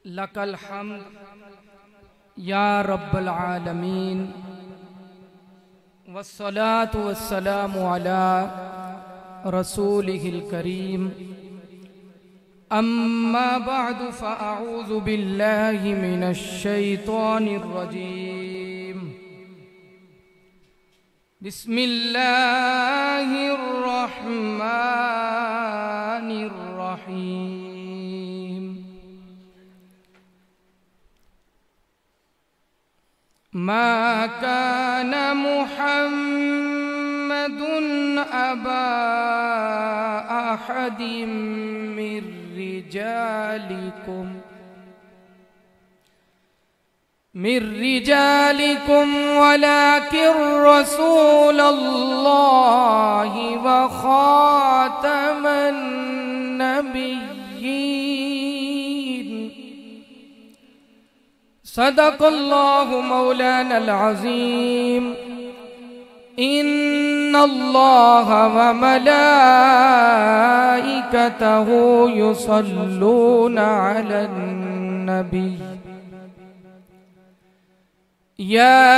لک الحمد یا رب العالمین والصلاة والسلام علی رسولہ الکریم اما بعد فاعوذ باللہ من الشیطان الرجیم بسم اللہ الرحمن الرحیم ما كان محمد أبا أحد من رجالكم ولكن رسول الله وخاتم النبيين صدق الله مولانا العظيم إن الله وملائكته يصلون على النبي يا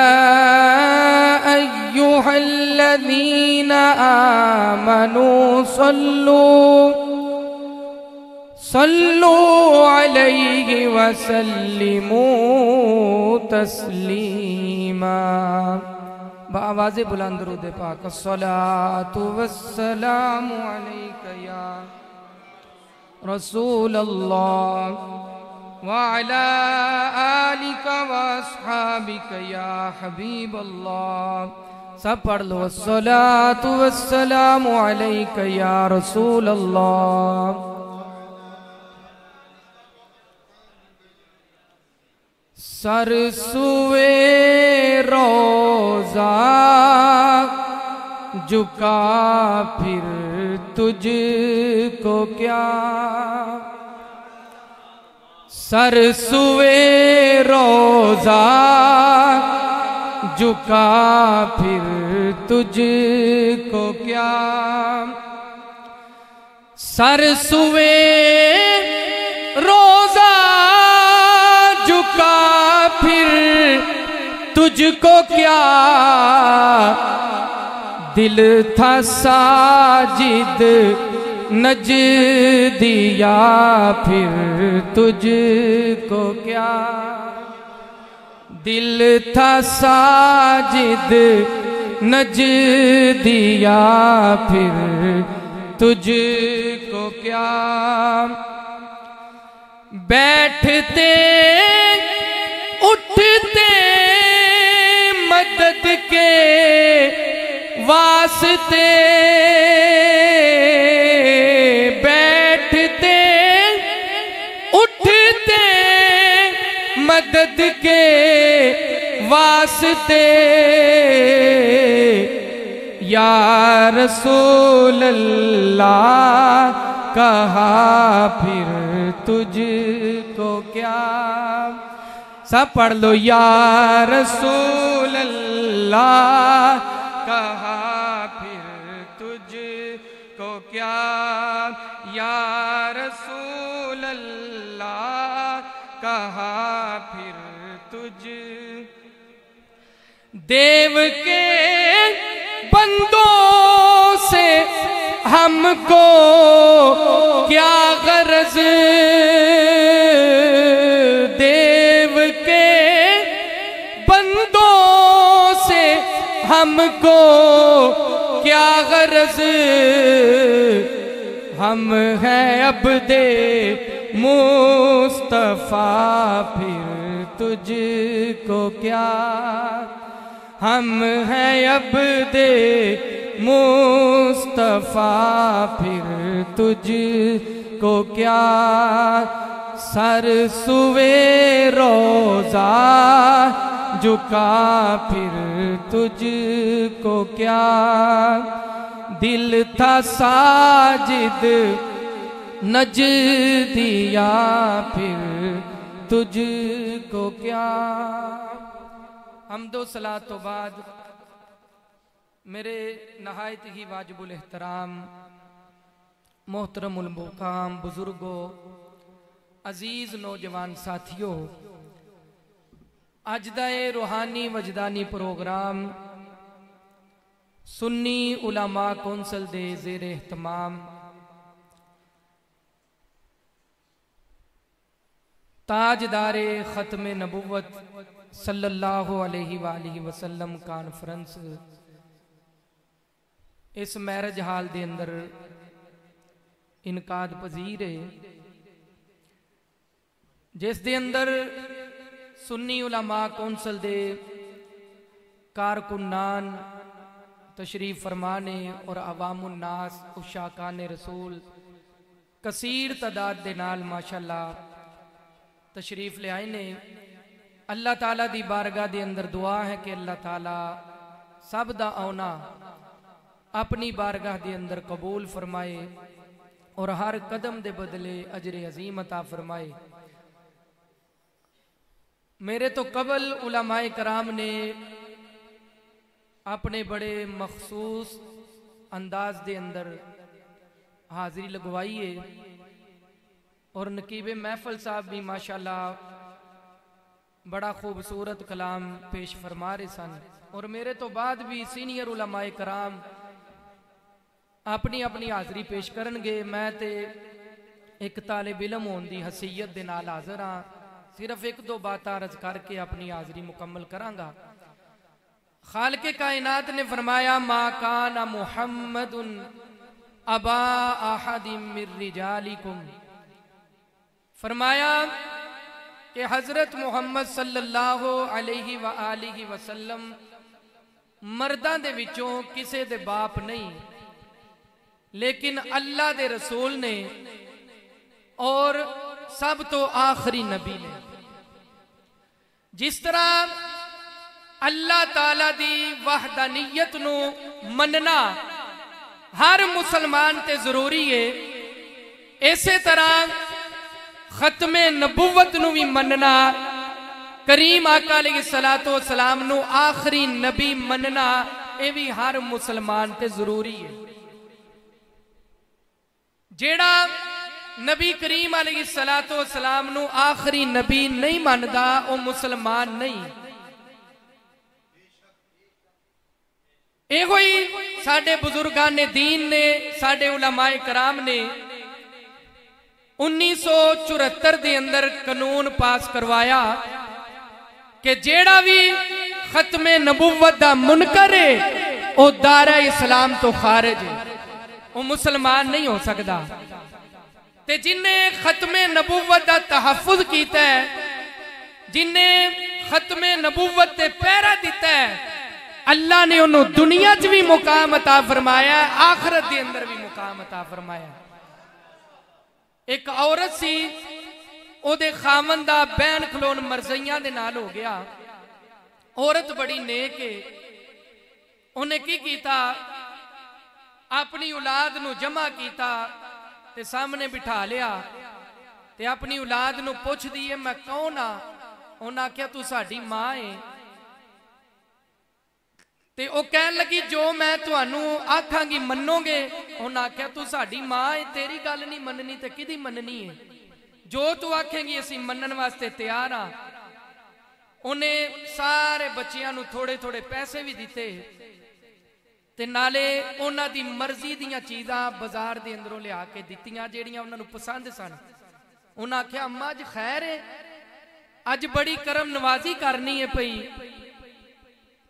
أيها الذين آمنوا صلوا عليه وسلموا تسليما بآواز بلند درود پاک الصلاة والسلام علیک یا رسول اللہ وعلى آلك واصحابك یا حبیب اللہ سب پڑھ لو الصلاة والسلام علیک یا رسول اللہ سر سوئے روزہ جھکا پھر تجھ کو کیا سر سوئے روزہ جھکا پھر تجھ کو کیا سر سوئے روزہ جھکا پھر تجھ کو کیا دل تھا ساجد نجدیا پھر تجھ کو کیا دل تھا ساجد نجدیا پھر تجھ کو کیا بیٹھتے اٹھتے مدد کے واسطے بیٹھتے اٹھتے مدد کے واسطے یا رسول اللہ کہا پھر تجھ کو کیا سب پڑھ لو یا رسول اللہ کہا پھر تجھ کو کیا یا رسول اللہ کہا پھر تجھ دیو کے بندوں سے ہم کو کیا غرض دیو کے بندوں سے ہم کو کیا غرض ہم ہیں عبد مصطفیٰ پھر تجھ کو کیا ہم ہیں عبد مصطفیٰ پھر تجھ کو کیا سر سوئے روزہ جھکا پھر تجھ کو کیا دل تھا ساجد نجدیا پھر تجھ کو کیا حمد و صلاۃ و بعد میرے نہایت ہی واجب الاحترام محترم المقام بزرگوں अजीज नौजवान साथियों, अज दा ये रूहानी वजदानी प्रोग्राम सुन्नी उलमा कौंसल दे ज़ेर एहतमाम ताजदारे ख़त्म नबुव्वत सल्लल्लाहु अलैहि वसल्लम कॉन्फ्रेंस इस मैरिज हाल दे अंदर इनकाद पजीर है, जिस दे अंदर सुन्नी उलमा कौंसल दे कारकुनान तशरीफ फरमाने और अवामुन नास उशाकान रसूल कसीर तादाद दे नाल माशाअल्लाह तशरीफ ले आए ने। अल्लाह ताला दी बारगाह दे अंदर दुआ है कि अल्लाह ताला सब दा आना अपनी बारगाह दे अंदर कबूल फरमाए और हर कदम दे बदले अजर अजीम अता फरमाए। मेरे तो कबल उलमाए कराम ने अपने बड़े मखसूस अंदाज दे अंदर हाजिरी लगवाई है और नकीब महफल साहब भी माशाल्लाह बड़ा खूबसूरत कलाम पेश फरमा रहे सन और मेरे तो बाद भी सीनियर उलमाए कराम अपनी अपनी हाजिरी पेश करनगे। मैं ते एक तालिब इल्म होने दी हसीयत दे नाल हाज़र हाँ, सिर्फ एक दो बात अर्ज करके अपनी हाजिरी मुकम्मल करांगा। खालिक़े कायनात ने फरमाया मा काना मुहम्मदुन अबा अहदिम मिर रिजालिकुम, फरमाया कि हजरत मोहम्मद सल्लल्लाहु अलैहि व आलिहि वसल्लम मर्दां दे विचों किसे दे बाप नहीं, लेकिन अल्लाह दे रसूल ने और सब तो आखिरी नबी ने। जिस तरह अल्लाह ताला दी वहदानियत नू मनना हर मुसलमान ते जरूरी है, इसे तरह खत्मे नबुव्वत नू भी मनना, करीम आका अलैहिस्सलातु वस्सलाम नू आखिरी नबी मनना, ये भी हर मुसलमान ते जरूरी है। जेड़ा नबी करीम अलैहिस्सलातु वस्सलाम नू आखिरी नबी नहीं मानदा वो मुसलमान नहीं। एहो ही साडे बुजुर्गां ने दीन ने, साडे उलमाए कराम ने 1974 दे अंदर कानून पास करवाया कि जेड़ा भी खत्मे नबुव्वत दा मुनकर है वो दारा इस्लाम तो खारिज है, वो मुसलमान नहीं हो सकता। ते जिन्हें खत्मे नबुव्वत दा तहफ्फुज कीता है, जिन्हें खत्मे नबुव्वत ते पहरा दिता है, अल्लाह ने उन्होंने दुनिया च भी मुकाम अता फरमाया, आखिरत दे अंदर भी मुकाम अता फरमाया। एक औरत सी, ओदे खामन दा बैन खलोन मरज़इयां दे नाल हो गया। औरत बड़ी नेक है, उन्हें की कीता, अपनी औलाद नू जमा कीता ते सामने बिठा लिया ते अपनी औलाद नू पुछ दी है मैं कौन आ। उन्हें आख्या तू साडी मां है। ते ओ कहन लगी जो मैं तुहानू आखांगी मनोगे। उन्हें आख्या तू साडी मां है, तेरी गल नहीं मननी ते किदी मननी है, जो तू आखेंगी असीं मनन वास्ते तैयार हाँ। उन्हें सारे बच्चियां नू थोड़े थोड़े पैसे भी दिते ते नाले उन्हां दी मर्जी दीयां चीज़ां बाजार दे अंदरों लिया के दित्तियां जेड़ियां उन्हां नू पसंद सन। उन्हें आख्या अम्मा अज खैर है, अज बड़ी करम नवाजी करनी है पई।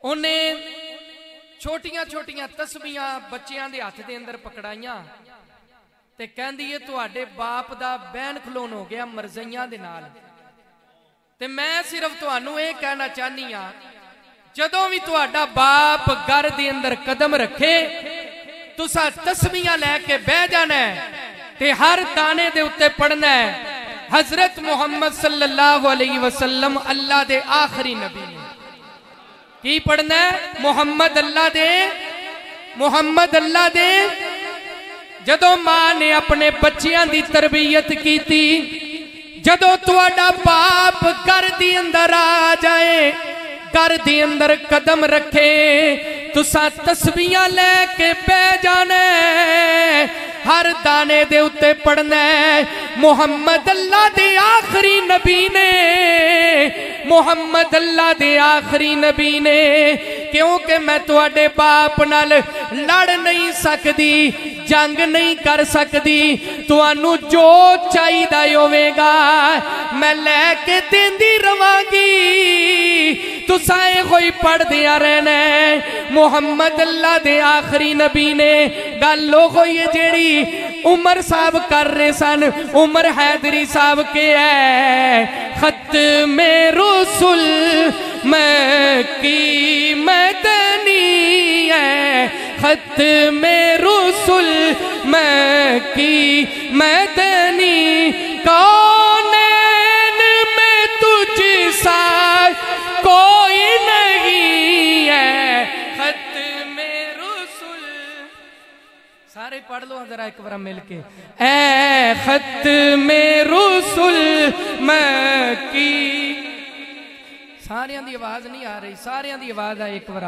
उन्हें छोटियां छोटियां तस्बीहां बच्चियां दे हथ दे अंदर पकड़ाइयां ते कहंदी है तुहाडे बाप दा बैन खलोन हो गया मरज़इयां दे नाल। ते मैं सिर्फ तुहानू ये कहना चाहनी हाँ, जदों भी तुहाडा बाप घर दे अंदर कदम रखे तुसा तस्बीहां लैके बह जाना है ते हर दाने दे उत्ते पढ़ना है हजरत मुहम्मद सल्लल्लाहु अलैहि वसल्लम अल्लाह दे आखिरी नबी ने। की पढ़ना है? मुहम्मद अल्लाह दे। जदों मां ने अपने बच्चियां दी तरबियत की थी, जदों तुहाडा बाप घर दी अंदर आ जाए, घर दी अंदर कदम रखे, तुसा तस्बीहां लेके बह जाना, हर दाने दे उत्ते पढ़ना है محمد اللہ دے آخری نبی نے، محمد اللہ دے آخری نبی نے، کیونکہ میں تواڈے باپ نال لڑ نہیں سکدی، جنگ نہیں کر سکدی، توانو جو چاہیے ہوے گا میں لے کے دیندی رواں گی، تسائیں کوئی پڑھ دیا رہنا ہے۔ محمد اللہ دے آخری نبی نے گل ہوئی جیڑی عمر صاحب کر رہے سن، عمر حیدری صاحب کے ہے ختم رسول مکی مدنی ہے، ختم رسول مکی مدنی، کونین میں تجھ سا کوئی نہیں ہے، ختم رسول۔ سارے پڑھ لو ذرا ایک بار مل کے، اے ختم رسول مکی، ساریاں دی آواز نہیں آ رہی، ساریاں دی آواز آئے ایک بار،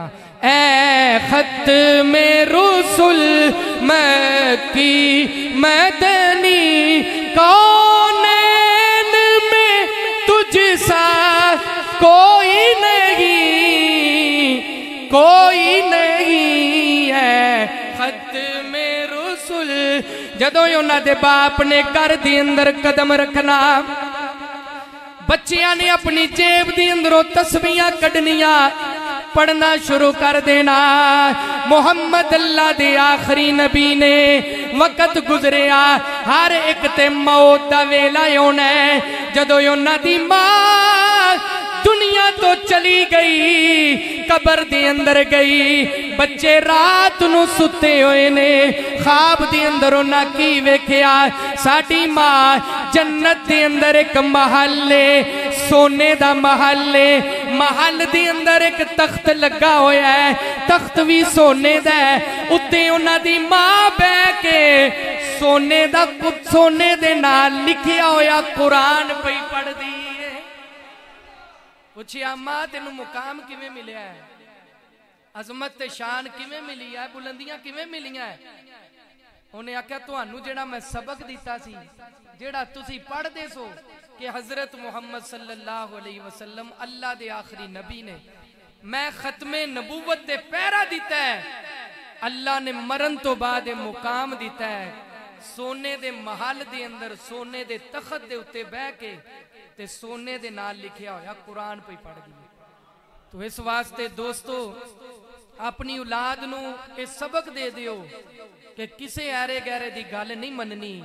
اے ختم رسول مکی مدنی، کونین میں تجھ سا کوئی نہیں، کوئی نہیں ہے، ختم رسول۔ جدوں انہاں دے باپ نے گھر دی اندر قدم رکھنا، بچیاں نے اپنی جیب دی اندروں تسبیحاں کڈنیاں، پڑھنا شروع کر دینا۔ محمد اللہ دے آخری نبی نے وقت گزریا، ہر ایک تے موت دا ویلا ہونا ہے۔ جدوں انہاں دی ماں دنیا تو چلی گئی، قبر دی اندر گئی، بچے رات نو ستے ہوئے نے، خواب دی اندر انہاں کی ویکھیا، ساڈی ماں جنت دی اندر ایک محلے، سونے دا محلے، محل دی اندر ایک تخت لگا ہویا ہے، تخت بھی سونے دا ہے، اتے انہاں دی ماں بے کے سونے دا سونے دے نال لکھیا ہویا قرآن پہ پڑھ دی۔ پوچھی ماں تینوں مقام کیویں ملیا ہے، عظمت شان کیویں ملی ہے، بلندیاں کیویں ملیاں ہے؟ انہیں آکھیا تہانوں جیڑا میں سبق دیتا سی، جیڑا تسی پڑھ دے سو کہ حضرت محمد صلی اللہ علیہ وسلم اللہ دے آخری نبی نے، میں ختم نبوت دے پیرا دیتا ہے، اللہ نے مرن تو بعد مقام دیتا ہے، سونے دے محل دے اندر سونے دے تخت دے اتے بہ کے تے سونے دے نال لکھیا ہویا قرآن پہ پڑھ دی۔ تو اس واسطے دوستو اپنی اولاد نو اے سبق دے دیو کہ کسے ایرے گیرے دی گل نہیں مننی،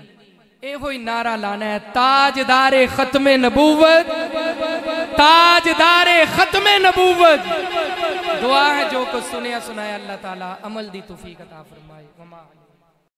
اے ہوئی نعرہ لانا ہے تاجدار ختم نبوت، تاجدار ختم نبوت۔ دعا ہے جو کچھ سنیا سنایا اللہ تعالیٰ عمل دی توفیق عطا فرمائے۔